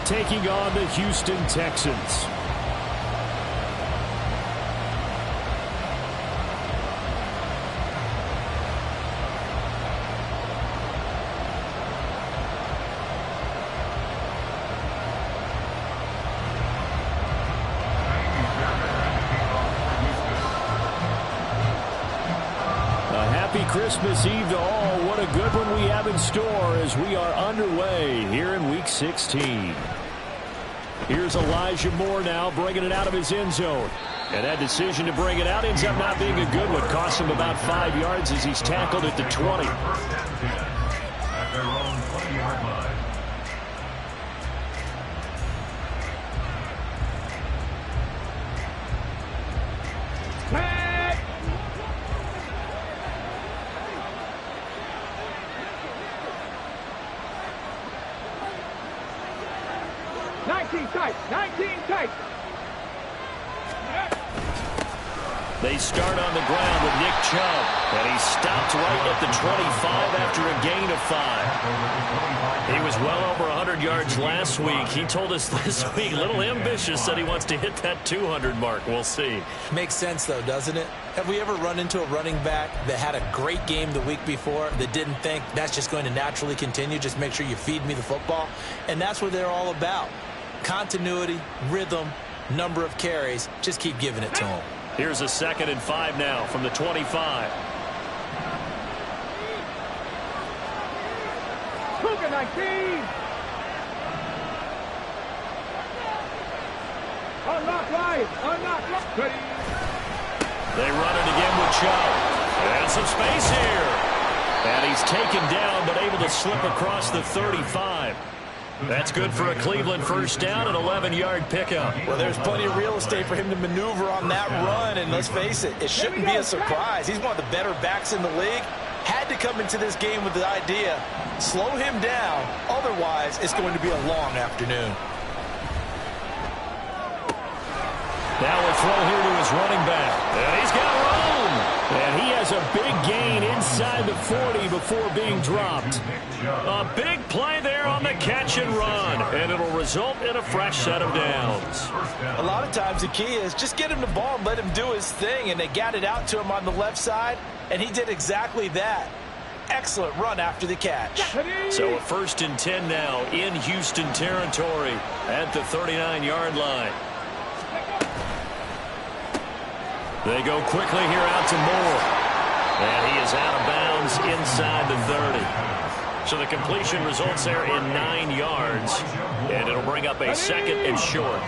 taking on the Houston Texans. Christmas Eve to all. What a good one we have in store as we are underway here in Week 16. Here's Elijah Moore now bringing it out of his end zone. And that decision to bring it out ends up not being a good one. Cost him about 5 yards as he's tackled at the 20. At their own 20-yard line. They start on the ground with Nick Chubb, and he stopped right at the 25 after a gain of 5. He was well over 100 yards last week. He told us this week, a little ambitious, said he wants to hit that 200 mark. We'll see. Makes sense, though, doesn't it? Have we ever run into a running back that had a great game the week before that didn't think that's just going to naturally continue? Just make sure you feed me the football. And that's what they're all about. Continuity, rhythm, number of carries. Just keep giving it to them. Here's a 2nd and 5 now from the 25. Cougar 19. Unlock right. Unlock right. They run it again with Chubb. And some space here. And he's taken down but able to slip across the 35. That's good for a Cleveland first down, an 11-yard pickup. Well, there's plenty of real estate for him to maneuver on that run, and let's face it, it shouldn't be a surprise. He's one of the better backs in the league. Had to come into this game with the idea, slow him down, otherwise it's going to be a long afternoon. Now a throw here to his running back. And he's got room. And he has a big gain inside the 40 before being dropped. A big play there on the catch and run. And it'll result in a fresh set of downs. A lot of times the key is just get him the ball and let him do his thing. And they got it out to him on the left side. And he did exactly that. Excellent run after the catch. So a 1st and 10 now in Houston territory at the 39-yard line. They go quickly here out to Moore. And he is out of bounds inside the 30. So the completion results there in 9 yards. And it'll bring up a 2nd and short.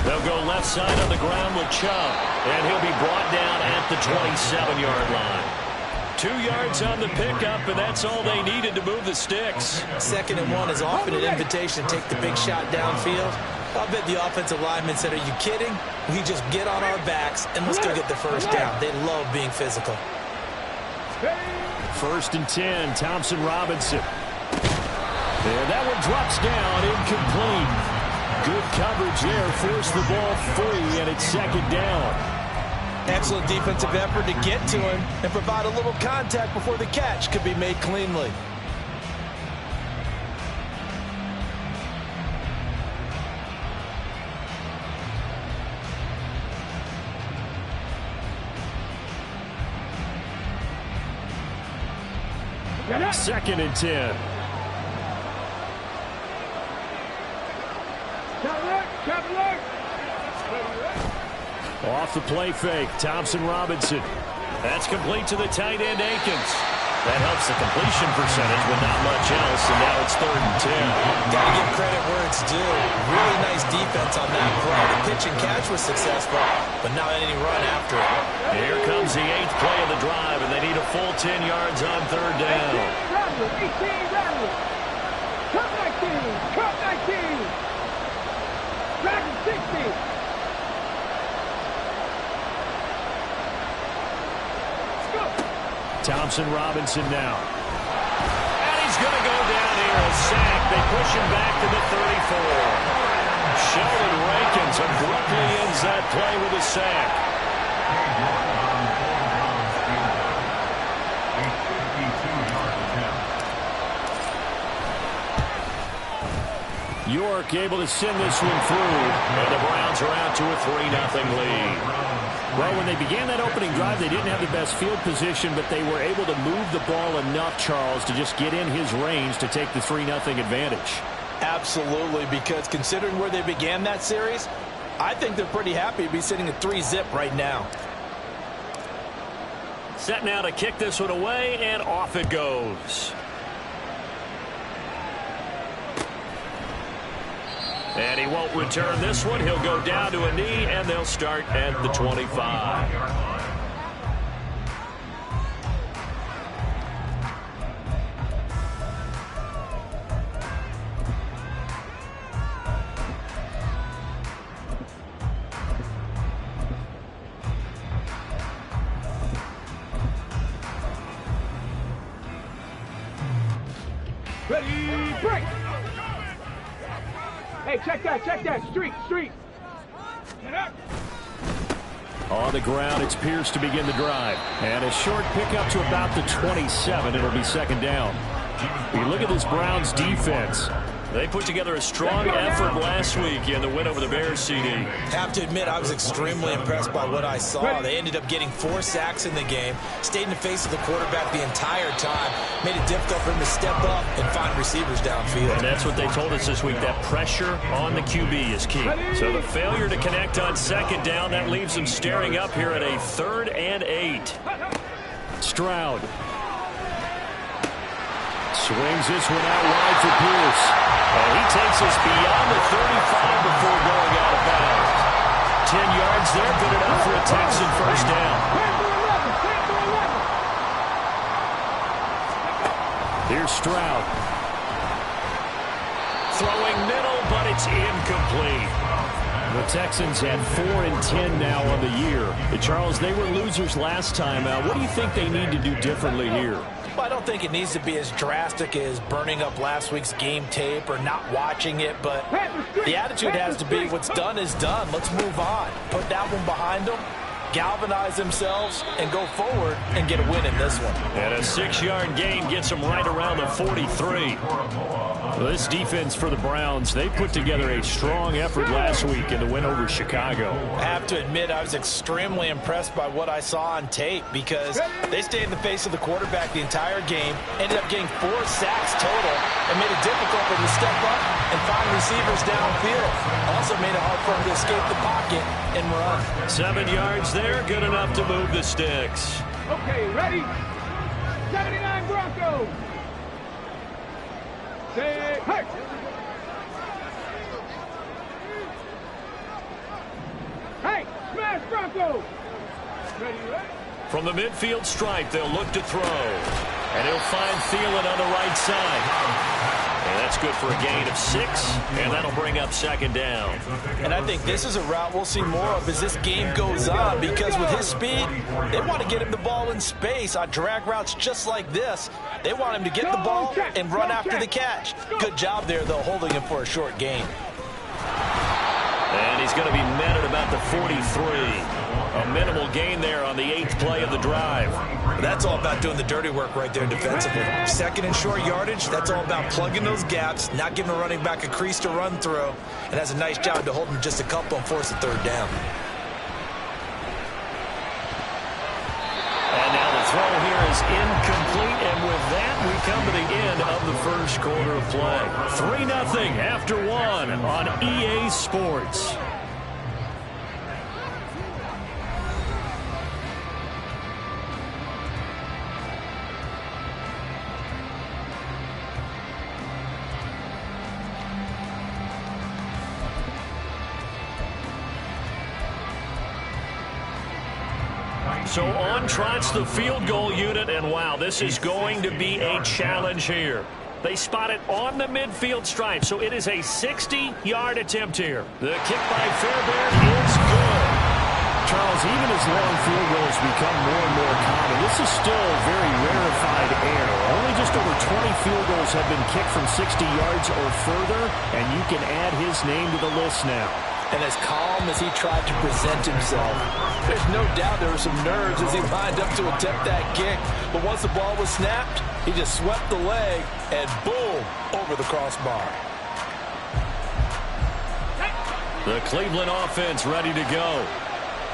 They'll go left side on the ground with Chubb. And he'll be brought down at the 27-yard line. 2 yards on the pickup, and that's all they needed to move the sticks. 2nd and 1 is often an invitation to take the big shot downfield. I'll bet the offensive lineman said, are you kidding? We just get on our backs and let's go get the first down. They love being physical. 1st and 10, Thompson Robinson. And that one drops down, incomplete. Good coverage there, forced the ball free, and it's 2nd down. Excellent defensive effort to get to him and provide a little contact before the catch could be made cleanly. Second and 10. Off the play fake, Thompson Robinson. That's complete to the tight end, Akins. That helps the completion percentage, but not much else, and now it's 3rd and 10. Got to give credit where it's due. Really nice defense on that play. The pitch and catch was successful, but not any run after it. Here comes the 8th play of the drive, and they need a full 10 yards on 3rd down. 60. Thompson Robinson now. And he's going to go down here, a sack. They push him back to the 34. Sheldon Rankins abruptly ends that play with a sack. York able to send this one through, and the Browns are out to a 3-0 lead. Well, when they began that opening drive, they didn't have the best field position, but they were able to move the ball enough, Charles, to just get in his range to take the 3-0 advantage. Absolutely, because considering where they began that series, I think they're pretty happy to be sitting at 3-zip right now. Set now to kick this one away, and off it goes. And he won't return this one. He'll go down to a knee, and they'll start at the 25. Ready, break! Hey, check that, street! Get up! On the ground, it's Pierce to begin the drive. And a short pickup to about the 27. It'll be second down. We look at this Browns defense. They put together a strong effort last week in the win over the Bears, CD. Have to admit, I was extremely impressed by what I saw. They ended up getting 4 sacks in the game, stayed in the face of the quarterback the entire time, made it difficult for him to step up and find receivers downfield. And that's what they told us this week, that pressure on the QB is key. So the failure to connect on second down, that leaves them staring up here at a 3rd and 8. Stroud swings this one out wide for Pierce. And he takes us beyond the 35 before going out of bounds. 10 yards there, good enough for a Texan first down. Here's Stroud. Throwing middle, but it's incomplete. The Texans had 4-10 now on the year. Charles, they were losers last time. What do you think they need to do differently here? Well, I don't think it needs to be as drastic as burning up last week's game tape or not watching it, but the attitude has to be what's done is done. Let's move on. Put that one behind them, galvanize themselves, and go forward and get a win in this one. And a 6-yard gain gets them right around the 43. Well, this defense for the Browns, they put together a strong effort last week in the win over Chicago. I have to admit, I was extremely impressed by what I saw on tape because they stayed in the face of the quarterback the entire game, ended up getting 4 sacks total, and made it difficult for them to step up and find receivers downfield. Also made it hard for them to escape the pocket and run. 7 yards there, good enough to move the sticks. Okay, ready? 79 Broncos! Say, hey! Hey, smash Broncos! Ready? From the midfield stripe, they'll look to throw. And he'll find Thielen on the right side. And that's good for a gain of 6, and that'll bring up second down. And I think this is a route we'll see more of as this game goes on because with his speed, they want to get him the ball in space on drag routes just like this. They want him to get the ball and run after the catch. Good job there, though, holding him for a short gain. And he's going to be met at about the 43. A minimal gain there on the 8th play of the drive. That's all about doing the dirty work right there defensively. Second and short yardage, that's all about plugging those gaps, not giving a running back a crease to run through, and that's a nice job to hold him just a couple and force a 3rd down. And now the throw here is incomplete, and with that, we come to the end of the first quarter of play. 3-0 after 1 on EA Sports. So on trots the field goal unit, and wow, this is going to be a challenge here. They spot it on the midfield stripe, so it is a 60-yard attempt here. The kick by Fairbairn is good. Charles, even as long field goals become more and more common, this is still very rarefied air. Only just over 20 field goals have been kicked from 60 yards or further, and you can add his name to the list now. And as calm as he tried to present himself, there's no doubt there were some nerves as he lined up to attempt that kick. But once the ball was snapped, he just swept the leg and boom, over the crossbar. The Cleveland offense ready to go.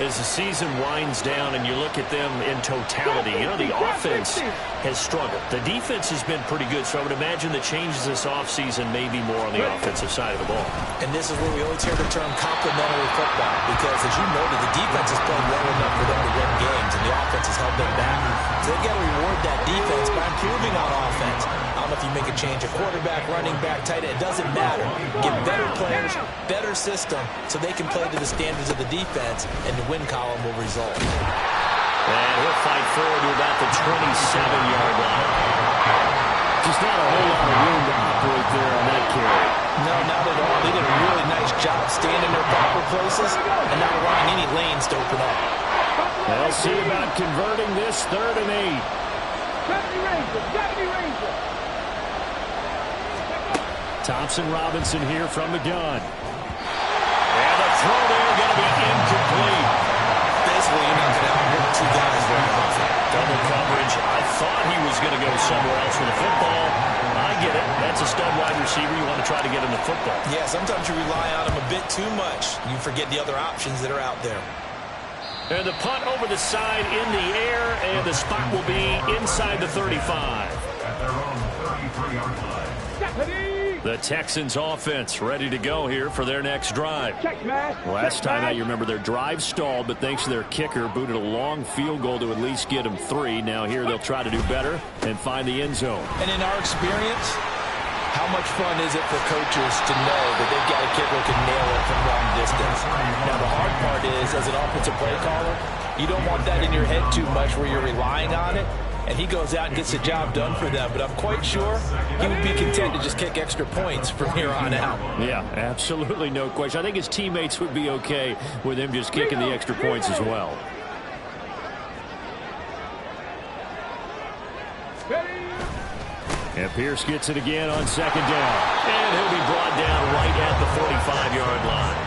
As the season winds down and you look at them in totality, you know, the offense has struggled. The defense has been pretty good, so I would imagine the changes this offseason may be more on the offensive side of the ball. And this is where we always hear the term complementary football, because as you noted, the defense is playing well enough for them to win games, and the offense has held them back. So they've got to reward that defense by improving on offense. I don't know if you make a change, a quarterback, running back, tight end, it doesn't matter. Get better players, better system, so they can play to the standards of the defense, and the win column will result. And he'll fight forward to about the 27-yard line. Just not a whole lot of room to operate there on that carry. No, not at all. They did a really nice job staying in their proper places and not allowing any lanes to open up. They'll see about converting this 3rd and 8. 70 Ranger. Thompson Robinson here from the gun. And the throw there going to be incomplete. Basically, you're not going to outwork two guys very often. Double coverage. I thought he was going to go somewhere else with the football. I get it. That's a stud wide receiver. You want to try to get him the football. Yeah, sometimes you rely on him a bit too much. You forget the other options that are out there. And the punt over the side in the air, and the spot will be inside the 35. At their own 33-yard line. The Texans offense ready to go here for their next drive. Last time out, you remember their drive stalled, but thanks to their kicker, booted a long field goal to at least get them 3. Now here they'll try to do better and find the end zone. And in our experience, how much fun is it for coaches to know that they've got a kicker who can nail it from long distance? Now the hard part is, as an offensive play caller, you don't want that in your head too much where you're relying on it. And he goes out and gets the job done for them. But I'm quite sure he would be content to just kick extra points from here on out. Yeah, absolutely no question. I think his teammates would be okay with him just kicking the extra points as well. And Pierce gets it again on 2nd down. And he'll be brought down right at the 45-yard line.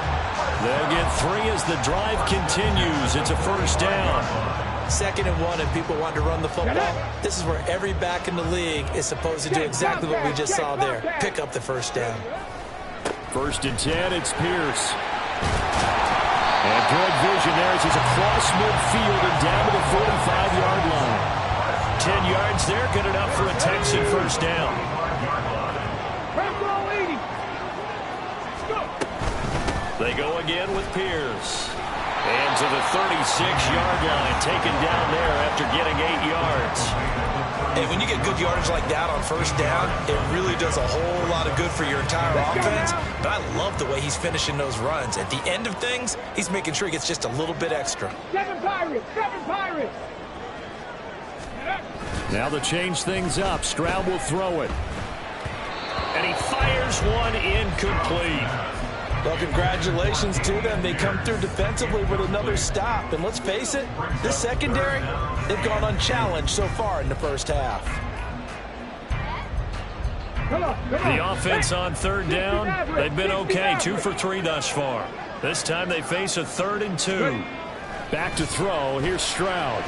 They'll get 3 as the drive continues. It's a 1st down. 2nd and 1, and people want to run the football. This is where every back in the league is supposed to do exactly what we just saw there. Pick up the 1st down. 1st and 10, it's Pierce. And good vision there as he's across midfield and down to the 45-yard line. 10 yards there, good enough for a Texan 1st down. They go again with Pierce. And to the 36-yard line, taken down there after getting 8 yards. And when you get good yardage like that on 1st down, it really does a whole lot of good for your entire offense. But I love the way he's finishing those runs. At the end of things, he's making sure he gets just a little bit extra. 7 Pirates! Now to change things up, Stroud will throw it. And he fires one incomplete. Well, congratulations to them. They come through defensively with another stop. And let's face it, this secondary, they've gone unchallenged so far in the 1st half. The offense on 3rd down, they've been okay. 2 for 3 thus far. This time they face a 3rd and 2. Back to throw. Here's Stroud.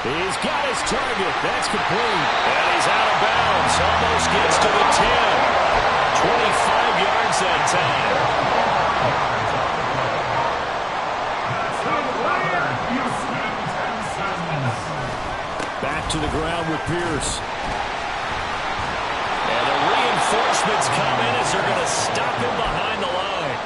He's got his target. That's complete. And he's out of bounds. Almost gets to the 10. 25 yards that time. Back to the ground with Pierce. And the reinforcements come in as they're going to stop him behind the line.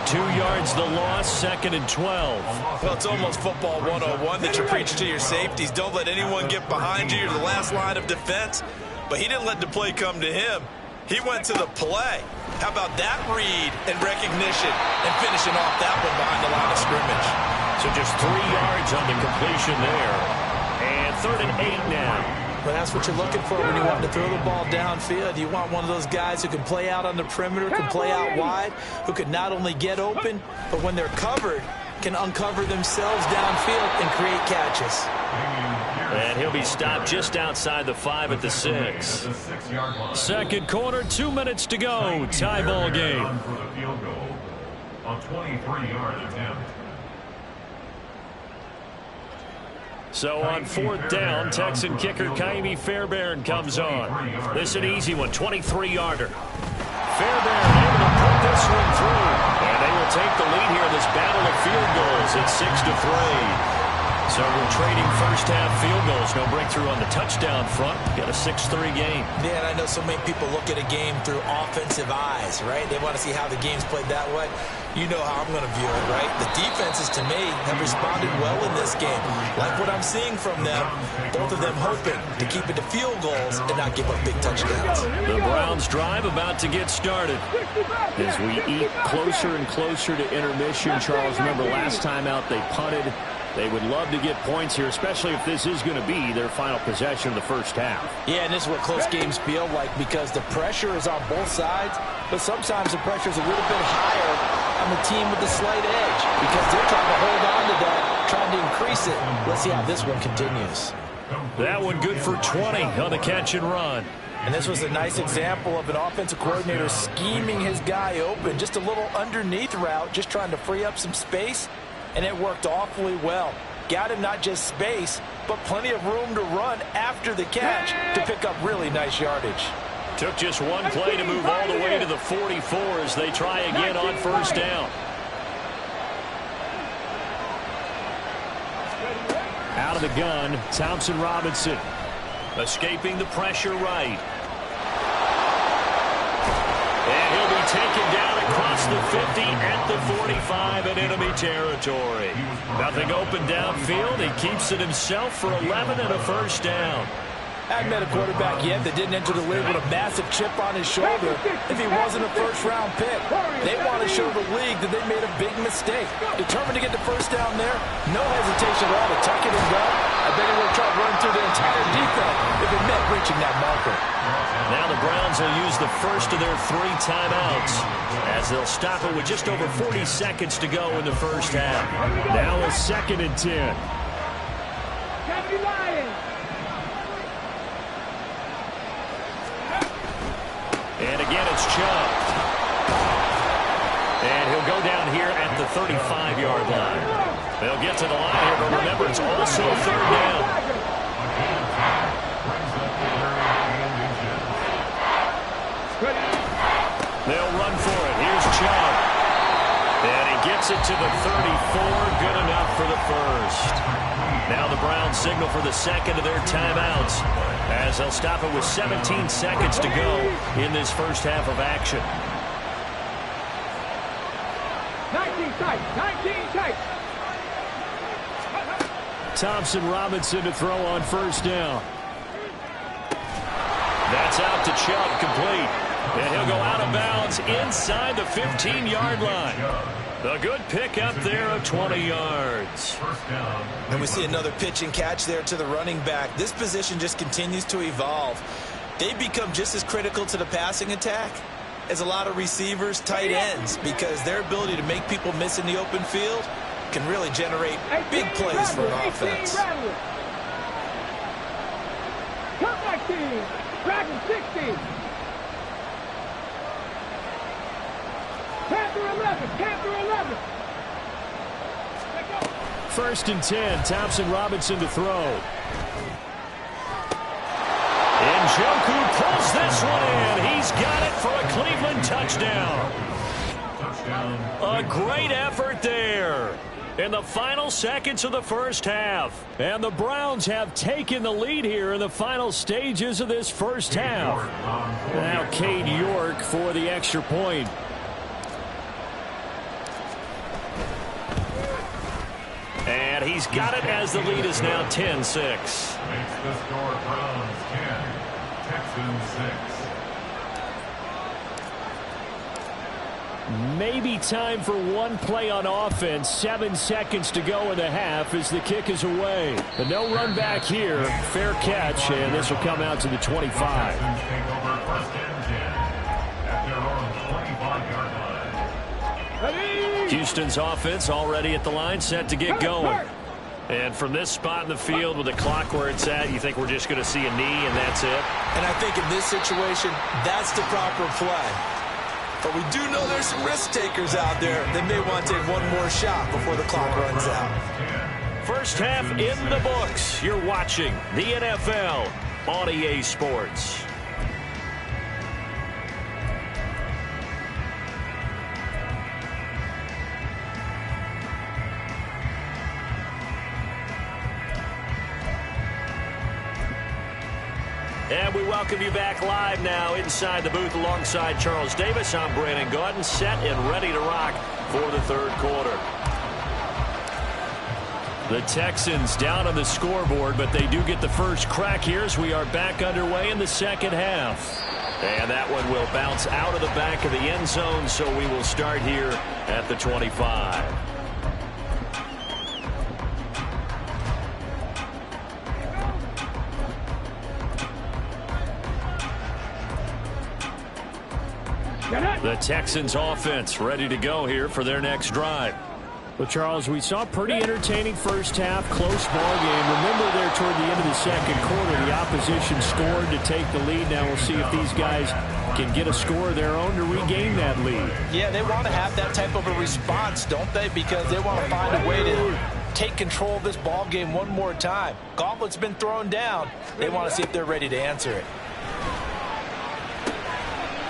2 yards the loss, 2nd and 12. Well, it's almost football 101 that you preach to your safeties. Don't let anyone get behind you. You're the last line of defense. But he didn't let the play come to him. He went to the play. How about that read and recognition and finishing off that one behind the line of scrimmage. So just 3 yards on the completion there. And 3rd and 8 now. But that's what you're looking for when you want to throw the ball downfield. You want one of those guys who can play out on the perimeter, can play out wide, who can not only get open, but when they're covered, can uncover themselves downfield and create catches. And he'll be stopped just outside the 5 at the 6. 2nd quarter, 2 minutes to go. Tie ball game. For the field goal on 23-yard attempt. So on 4th down, Texan kicker Kaimi Fairbairn comes on. This is an easy one, 23-yarder. Fairbairn able to put this one through. will take the lead here in this battle of field goals. It's 6-3. So we're trading first-half field goals. No breakthrough on the touchdown front. Got a 6-3 game. Yeah, and I know so many people look at a game through offensive eyes, right? They want to see how the game's played that way. You know how I'm going to view it, right? The defenses, to me, have responded well in this game. Like what I'm seeing from them, both of them hoping to keep it to field goals and not give up big touchdowns. The Browns drive about to get started. As we eat closer and closer to intermission, Charles, remember last time out they punted. They would love to get points here, especially if this is going to be their final possession of the first half. Yeah, and this is what close games feel like because the pressure is on both sides, but sometimes the pressure is a little bit higher on the team with the slight edge because they're trying to hold on to that, trying to increase it. Let's see how this one continues. That one good for 20 on the catch and run. And this was a nice example of an offensive coordinator scheming his guy open. Just a little underneath route, just trying to free up some space. And it worked awfully well. Got him not just space, but plenty of room to run after the catch to pick up really nice yardage. Took just one play to move all the way to the 44 as they try again on first down. Out of the gun, Thompson Robinson. Escaping the pressure right. And he'll be taken down across the 50 at the 45 in enemy territory. Nothing open downfield. He keeps it himself for 11 and a first down. I haven't met a quarterback yet that didn't enter the league with a massive chip on his shoulder if he wasn't a first-round pick. They want to show the league that they made a big mistake. Determined to get the first down there, no hesitation at all to tuck it and go. I bet he would have tried running through the entire defense if it meant reaching that marker. Now the Browns will use the first of their 3 timeouts as they'll stop it with just over 40 seconds to go in the first half. Now a 2nd and 10. And again, it's Chubb. And he'll go down here at the 35-yard line. They'll get to the line here, but remember, it's also 3rd down. They'll run for it. Here's Chubb. And he gets it to the 34. Good enough for the first. Now the Browns signal for the 2nd of their timeouts as they'll stop it with 17 seconds to go in this first half of action. 19 tight. Thompson Robinson to throw on first down. That's out to Chubb, complete. And he'll go out of bounds inside the 15-yard line. A good pick up there of 20 yards. And we see another pitch and catch there to the running back. This position just continues to evolve. They become just as critical to the passing attack as a lot of receivers, tight ends, because their ability to make people miss in the open field can really generate big plays for an offense. Come back, team. Dragon 60. Panther 11. 1st and 10. Thompson Robinson to throw. Njoku pulls this one in. He's got it for a Cleveland touchdown. A great effort there in the final seconds of the first half. And the Browns have taken the lead here in the final stages of this first half. Now Cade York for the extra point. And he's got it as the lead is now 10-6. Makes the score Browns 10, Texans 6. Maybe time for one play on offense. 7 seconds to go in the half as the kick is away. But no run back here. Fair catch, and this will come out to the 25. Texans take over 1st and 10 at their own 25-yard line. Houston's offense already at the line, set to get going. And from this spot in the field with the clock where it's at, you think we're just going to see a knee and that's it? And I think in this situation, that's the proper play. But we do know there's some risk takers out there that may want to take one more shot before the clock runs out. First half in the books. You're watching the NFL on EA Sports. And we welcome you back live now inside the booth alongside Charles Davis. I'm Brandon Gaudin, set and ready to rock for the third quarter. The Texans down on the scoreboard, but they do get the first crack here as we are back underway in the second half. And that one will bounce out of the back of the end zone, so we will start here at the 25. The Texans offense ready to go here for their next drive. Well, Charles, we saw a pretty entertaining first half, close ball game. Remember there toward the end of the second quarter, the opposition scored to take the lead. Now we'll see if these guys can get a score of their own to regain that lead. Yeah, they want to have that type of a response, don't they? Because they want to find a way to take control of this ball game one more time. Gauntlet's been thrown down. They want to see if they're ready to answer it.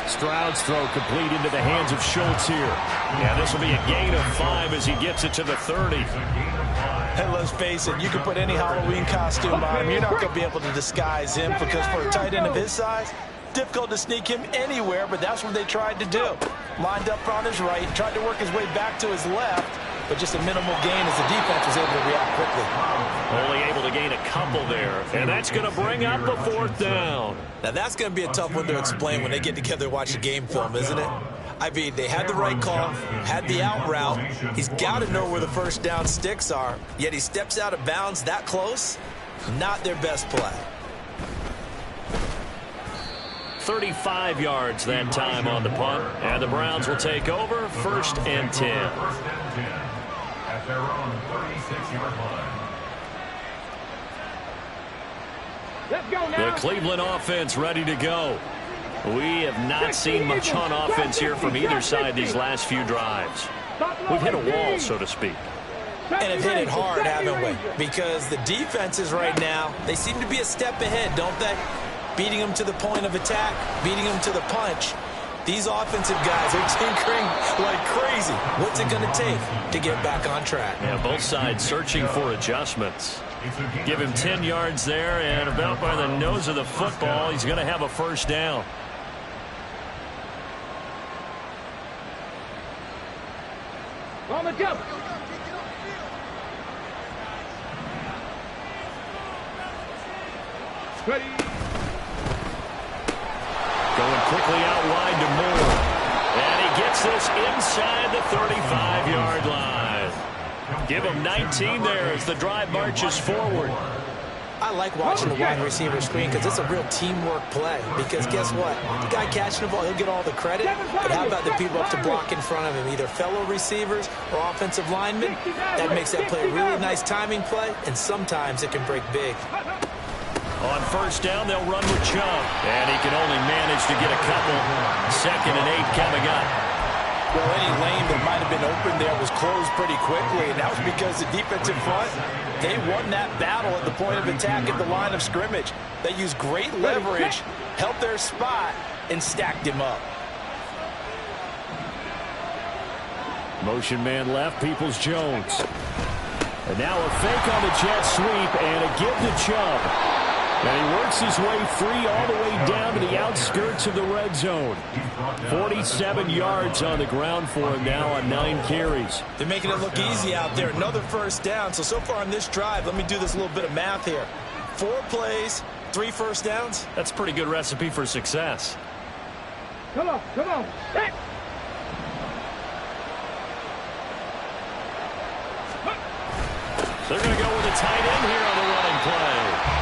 Stroud's throw complete into the hands of Schultz here. Yeah, this will be a gain of 5 as he gets it to the 30. And let's face it, you can put any Halloween costume on him. You're not going to be able to disguise him because for a tight end of his size, difficult to sneak him anywhere, but that's what they tried to do. Lined up on his right, tried to work his way back to his left, but just a minimal gain as the defense was able to react quickly. Only able to gain a couple there, and that's going to bring up a fourth down. Now that's going to be a tough one to explain when they get together and watch the game film, isn't it? I mean, they had the right call, had the out route. He's got to know where the first down sticks are, yet he steps out of bounds that close. Not their best play. 35 yards that time on the punt, and the Browns will take over 1st and 10. At their own 36-yard line. Let's go now. The Cleveland offense ready to go. We have not seen much on offense here from either side these last few drives. We've hit a wall, so to speak. And have hit it hard, haven't we? Because the defenses right now, they seem to be a step ahead, don't they? Beating them to the point of attack, beating them to the punch. These offensive guys are tinkering like crazy. What's it going to take to get back on track? Yeah, both sides searching for adjustments. Give him 10 yards there, and about by the nose of the football, he's going to have a first down. On the jump. Ready. Going quickly out wide to Moore. And he gets this inside the 35-yard line. Give him 19 there as the drive marches forward. I like watching the wide receiver screen because it's a real teamwork play. Because guess what? The guy catching the ball, he'll get all the credit. But how about the people up to block in front of him, either fellow receivers or offensive linemen? That makes that play a really nice timing play, and sometimes it can break big. On first down, they'll run with Chubb. And he can only manage to get a couple. 2nd and 8 coming up. Well, any lane that might have been open there was closed pretty quickly, and that was because the defensive front, they won that battle at the point of attack at the line of scrimmage. They used great leverage, held their spot, and stacked him up. Motion man left, Peoples-Jones. And now a fake on the jet sweep and a give to Chubb. And he works his way free all the way down to the outskirts of the red zone. 47 yards on the ground for him now on 9 carries. They're making it look easy out there. Another first down. So far on this drive, let me do this little bit of math here. 4 plays, 3 first downs. That's a pretty good recipe for success. Come on, come on. Hey. They're going to go with a tight end here on the running play.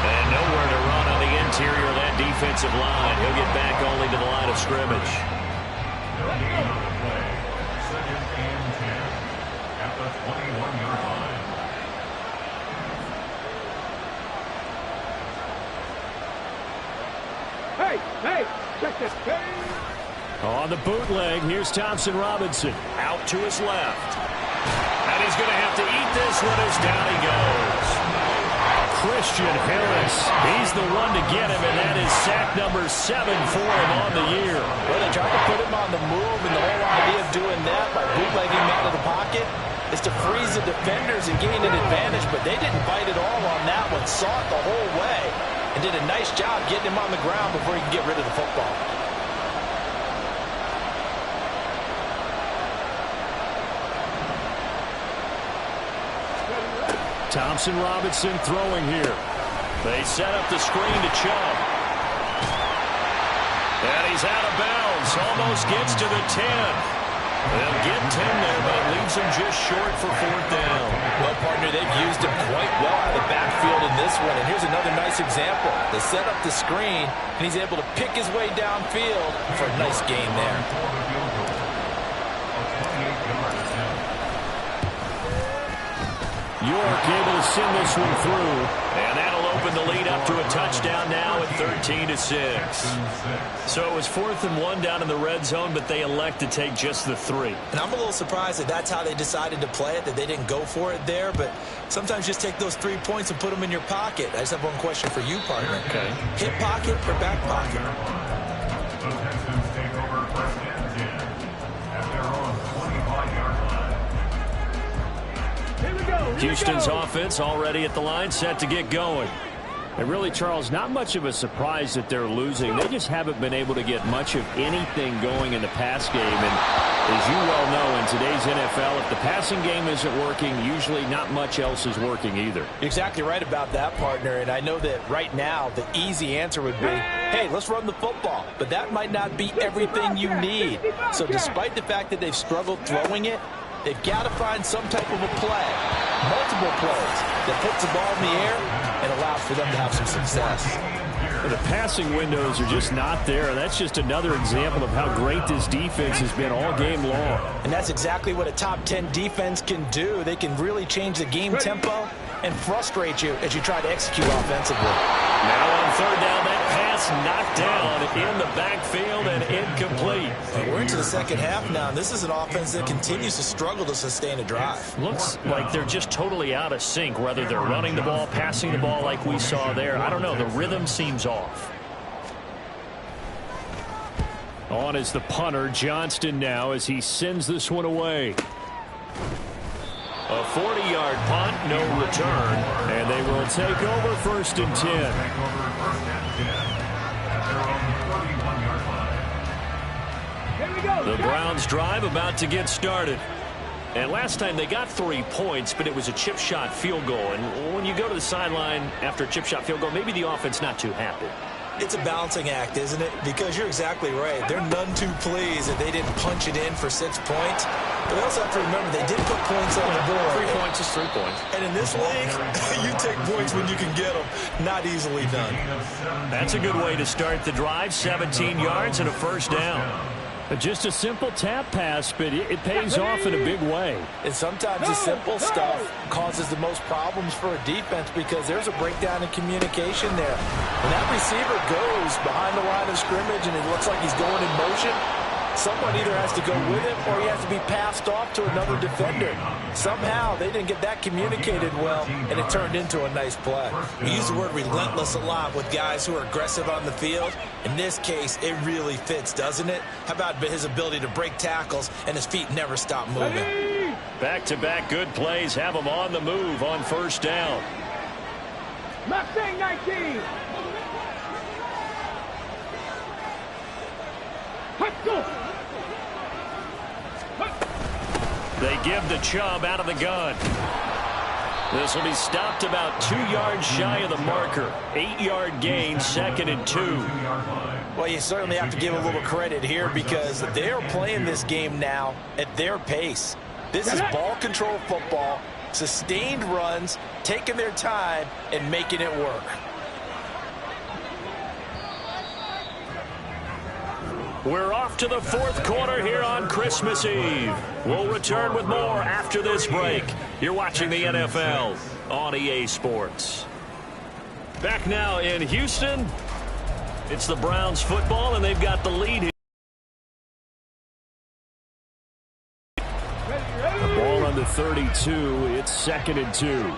And nowhere to run on the interior of that defensive line. He'll get back only to the line of scrimmage. No gain on the play. 2nd and 10 at the 21-yard line. Hey, check this. Hey. On the bootleg, here's Thompson Robinson. Out to his left. And he's going to have to eat this one as down he goes. Christian Harris, he's the one to get him, and that is sack number 7 for him on the year. Well, they tried to put him on the move, and the whole idea of doing that by bootlegging him out of the pocket is to freeze the defenders and gain an advantage, but they didn't bite at all on that one. Saw it the whole way. and did a nice job getting him on the ground before he could get rid of the football. Thompson Robinson throwing here. They set up the screen to Chubb. And he's out of bounds. Almost gets to the 10. They'll get 10 there, but it leaves him just short for 4th down. Well, partner, they've used him quite well out of the backfield in this one. And here's another nice example. They set up the screen, and he's able to pick his way downfield for a nice gain there. York able to send this one through, and that'll open the lead up to a touchdown now at 13-6. So it was 4th and 1 down in the red zone, but they elect to take just the 3. And I'm a little surprised that that's how they decided to play it, that they didn't go for it there. But sometimes just take those 3 points and put them in your pocket. I just have one question for you, partner. Okay. Hip pocket or back pocket? The Texans take over 1st and 10 at their own 25-yard line. Houston's offense already at the line, set to get going. And really, Charles, not much of a surprise that they're losing. They just haven't been able to get much of anything going in the pass game. And as you well know, in today's NFL, if the passing game isn't working, usually not much else is working either. Exactly right about that, partner. And I know that right now the easy answer would be, hey, let's run the football. But that might not be everything you need. So despite the fact that they've struggled throwing it, they've got to find some type of a play, multiple plays, that puts the ball in the air and allows for them to have some success. The passing windows are just not there. That's just another example of how great this defense has been all game long. And that's exactly what a top 10 defense can do. They can really change the game tempo and frustrate you as you try to execute offensively. Now on 3rd down, that pass knocked down in the backfield and incomplete. And we're into the second half now, and this is an offense that continues to struggle to sustain a drive. Looks like they're just totally out of sync, whether they're running the ball, passing the ball like we saw there. I don't know. The rhythm seems off. On is the punter, Johnston, now as he sends this one away. A 40-yard punt, no return, and they will take over 1st and 10. The Browns drive about to get started. And last time they got 3 points, but it was a chip shot field goal. And when you go to the sideline after a chip shot field goal, maybe the offense not too happy. It's a balancing act, isn't it? Because you're exactly right. They're none too pleased that they didn't punch it in for 6 points. But they also have to remember they did put points on the board. 3 points is 3 points. And in this league, you take points when you can get them. Not easily done. That's a good way to start the drive. 17 yards and a 1st down. Just a simple tap pass, but it pays off in a big way. And sometimes the simple stuff causes the most problems for a defense because there's a breakdown in communication there. When that receiver goes behind the line of scrimmage and it looks like he's going in motion, someone either has to go with him or he has to be passed off to another defender. Somehow they didn't get that communicated well, and it turned into a nice play. We use the word relentless a lot with guys who are aggressive on the field. In this case, it really fits, doesn't it? How about his ability to break tackles and his feet never stop moving? Back-to-back good plays have him on the move on 1st down. Mustang 19. Let's go. They give the Chubb out of the gun. This will be stopped about 2 yards shy of the marker. 8-yard gain, 2nd and 2. Well, you certainly have to give a little credit here because they're playing this game now at their pace. This is ball control football, sustained runs, taking their time, and making it work. We're off to the 4th quarter here on Christmas Eve. We'll return with more after this break. You're watching the NFL on EA Sports. Back now in Houston. It's the Browns football, and they've got the lead here. The ball on the 32. It's 2nd and 2.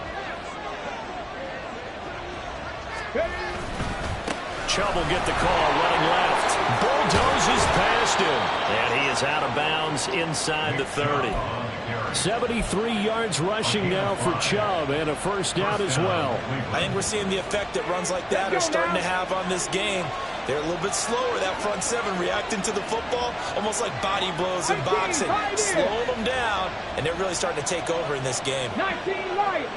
Chubb will get the call running left. Bulldozes past lost him. And he is out of bounds inside the 30. 73 yards rushing now for Chubb, and a first down as well. I think we're seeing the effect that runs like that are starting to have on this game. They're a little bit slower, that front seven, reacting to the football, almost like body blows in boxing. Slowing them down, and they're really starting to take over in this game. 19 right.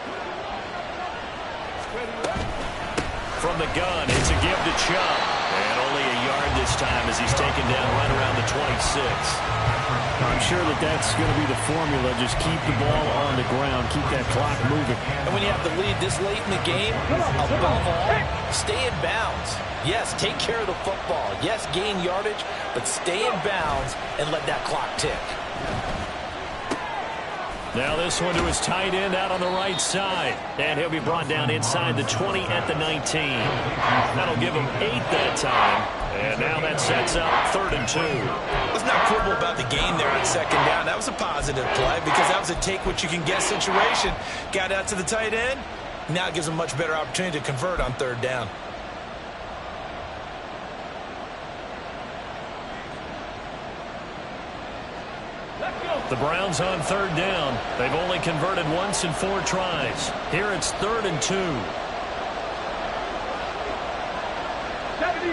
From the gun, it's a give to Chubb. And only a yard this time as he's taken down right around the 26. I'm sure that's going to be the formula. Just keep the ball on the ground. Keep that clock moving. And when you have the lead this late in the game, above all, stay in bounds. Yes, take care of the football. Yes, gain yardage, but stay in bounds and let that clock tick. Now this one to his tight end out on the right side. And he'll be brought down inside the 20 at the 19. That'll give him 8 that time. And now that sets up 3rd and 2. Let's not quibble about the gain there on 2nd down. That was a positive play because that was a take-what-you-can-get situation. Got out to the tight end. Now it gives him a much better opportunity to convert on 3rd down. The Browns on 3rd down. They've only converted once in 4 tries. Here it's 3rd and 2. 70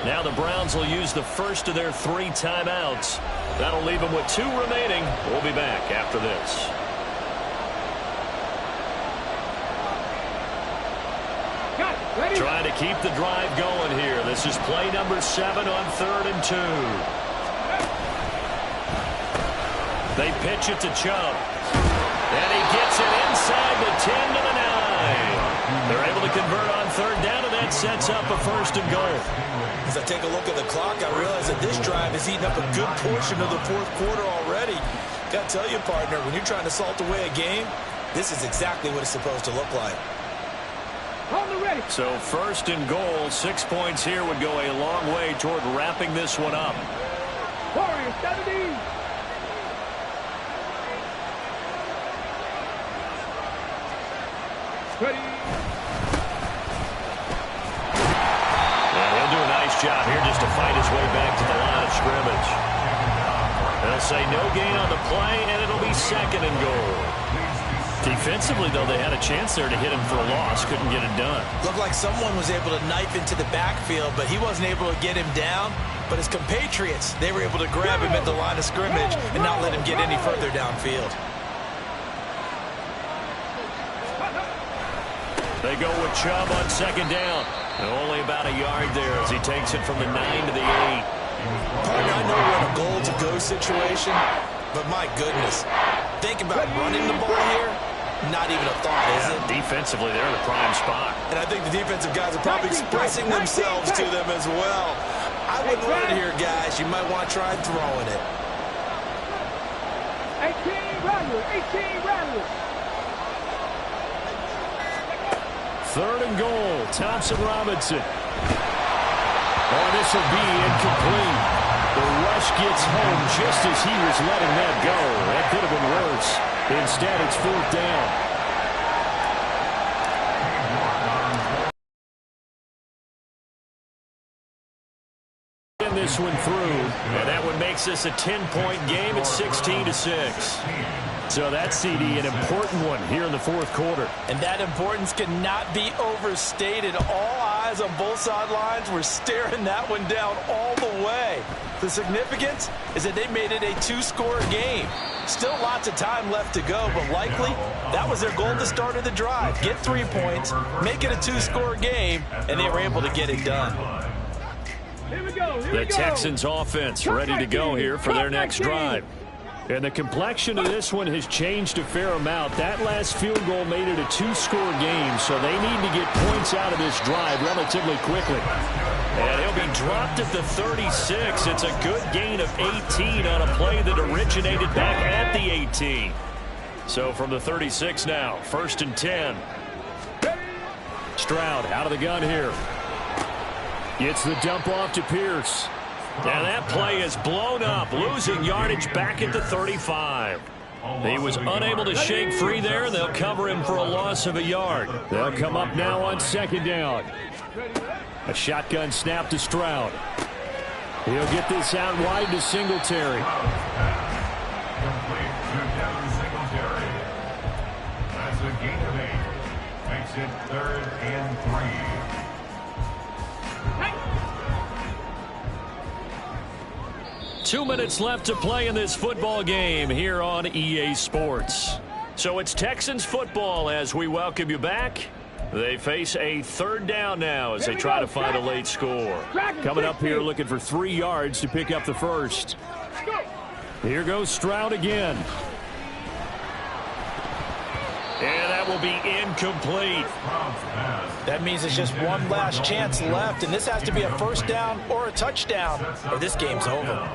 Now the Browns will use the first of their 3 timeouts. That'll leave them with 2 remaining. We'll be back after this. Trying to keep the drive going here. This is play number 7 on 3rd and 2. They pitch it to Chubb. And he gets it inside the 10 to the 9. They're able to convert on 3rd down, and that sets up a 1st and goal. As I take a look at the clock, I realize that this drive has eaten up a good portion of the 4th quarter already. Got to tell you, partner, when you're trying to salt away a game, this is exactly what it's supposed to look like. So 1st and goal, 6 points here would go a long way toward wrapping this one up. Warriors 70. Ready. And he'll do a nice job here just to fight his way back to the line of scrimmage. They'll say no gain on the play, and it'll be 2nd and goal. Defensively, though, they had a chance there to hit him for a loss. Couldn't get it done. Looked like someone was able to knife into the backfield, but he wasn't able to get him down. But his compatriots, they were able to grab him at the line of scrimmage and not let him get any further downfield. They go with Chubb on 2nd down. And only about a yard there as he takes it from the 9 to the 8. Partner, I know we're in a goal-to-go situation, but my goodness, think about running the ball here. Not even a thought, is it? Defensively, they're in a prime spot. And I think the defensive guys are probably expressing themselves to them as well. I wouldn't run it here, guys. You might want to try throwing it. 18 Rattlers. 18 Rattlers. 3rd and goal. Thompson Robinson. Oh, this will be incomplete. The rush gets home just as he was letting that go. That could have been worse. Instead, it's 4th down. And this one through. And that one makes this a 10-point game at 16-6. So that, CD, an important one here in the 4th quarter. And that importance cannot be overstated. All eyes on both sidelines were staring that one down all the way. The significance is that they made it a 2-score game. Still lots of time left to go, but likely that was their goal at the start of the drive. Get 3 points, make it a 2-score game, and they were able to get it done. The Texans offense ready to go here for their next drive. And the complexion of this one has changed a fair amount. That last field goal made it a 2-score game, so they need to get points out of this drive relatively quickly. And he'll be dropped at the 36. It's a good gain of 18 on a play that originated back at the 18. So from the 36 now, 1st and 10. Stroud out of the gun here. Gets the dump off to Pierce. And that play is blown up, losing yardage back at the 35. He was unable to shake free there. They'll cover him for a loss of a yard. They'll come up now on 2nd down. A shotgun snap to Stroud. He'll get this out wide to Singletary. Complete to Devin Singletary. That's a gain of 8. Makes it 3rd and 3. 2 minutes left to play in this football game here on EA Sports. So it's Texans football as we welcome you back. They face a 3rd down now as they try to find a late score. Coming up here looking for 3 yards to pick up the first. Here goes Stroud again. And that will be incomplete. That means it's just one last chance left, and this has to be a 1st down or a touchdown, or this game's over.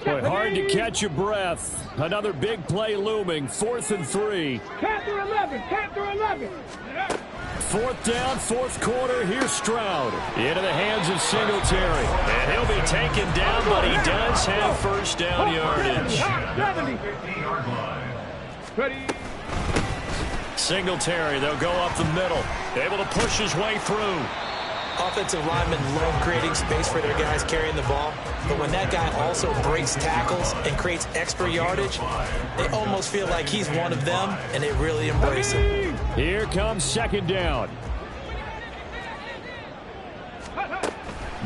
Boy, hard to catch your breath. Another big play looming. 4th and 3. Count through 11. Count through 11. 4th down, 4th quarter. Here's Stroud. Into the hands of Singletary. And he'll be taken down, but he does have 1st down yardage. 50-yard line. Ready. Singletary, they'll go up the middle. Able to push his way through. Offensive linemen love creating space for their guys carrying the ball, but when that guy also breaks tackles and creates extra yardage, they almost feel like he's one of them, and they really embrace him. Here comes 2nd down.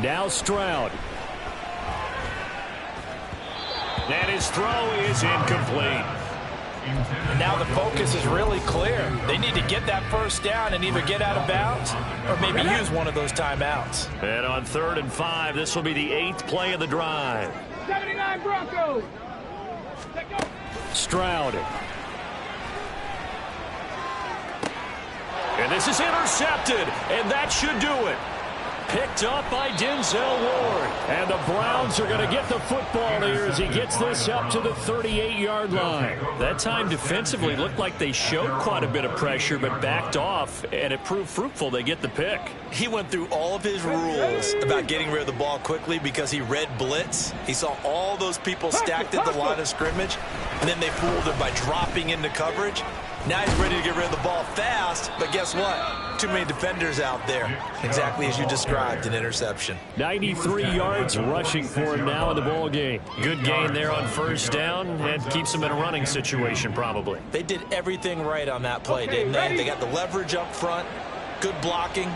Now Stroud. And his throw is incomplete. And now the focus is really clear. They need to get that 1st down and either get out of bounds or maybe use one of those timeouts. And on 3rd and 5, this will be the 8th play of the drive. 79 Broncos. Stroud. And this is intercepted, and that should do it. Picked up by Denzel Ward. And the Browns are going to get the football here as he gets this up to the 38-yard line. That time defensively looked like they showed quite a bit of pressure but backed off, and it proved fruitful. They get the pick. He went through all of his rules about getting rid of the ball quickly because he read blitz. He saw all those people stacked at the line of scrimmage, and then they fooled him by dropping into coverage. Now he's ready to get rid of the ball fast, but guess what? Too many defenders out there. Exactly as you described, an interception. 93 yards rushing for him now in the ball game. Good gain there on 1st down and keeps him in a running situation probably. They did everything right on that play, didn't they? They got the leverage up front, good blocking,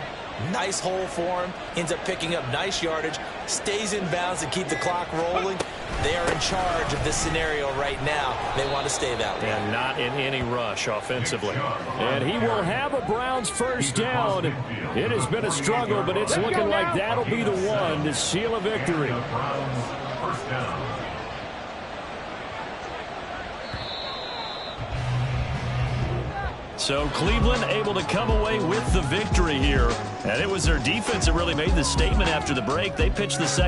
nice hole for him, ends up picking up nice yardage, stays in bounds to keep the clock rolling. They are in charge of this scenario right now. They want to stay that way. And not in any rush offensively. And he will have a Browns 1st down. It has been a struggle, but it's looking like that'll be the one to seal a victory. First down. So Cleveland able to come away with the victory here. And it was their defense that really made the statement after the break. They pitched the second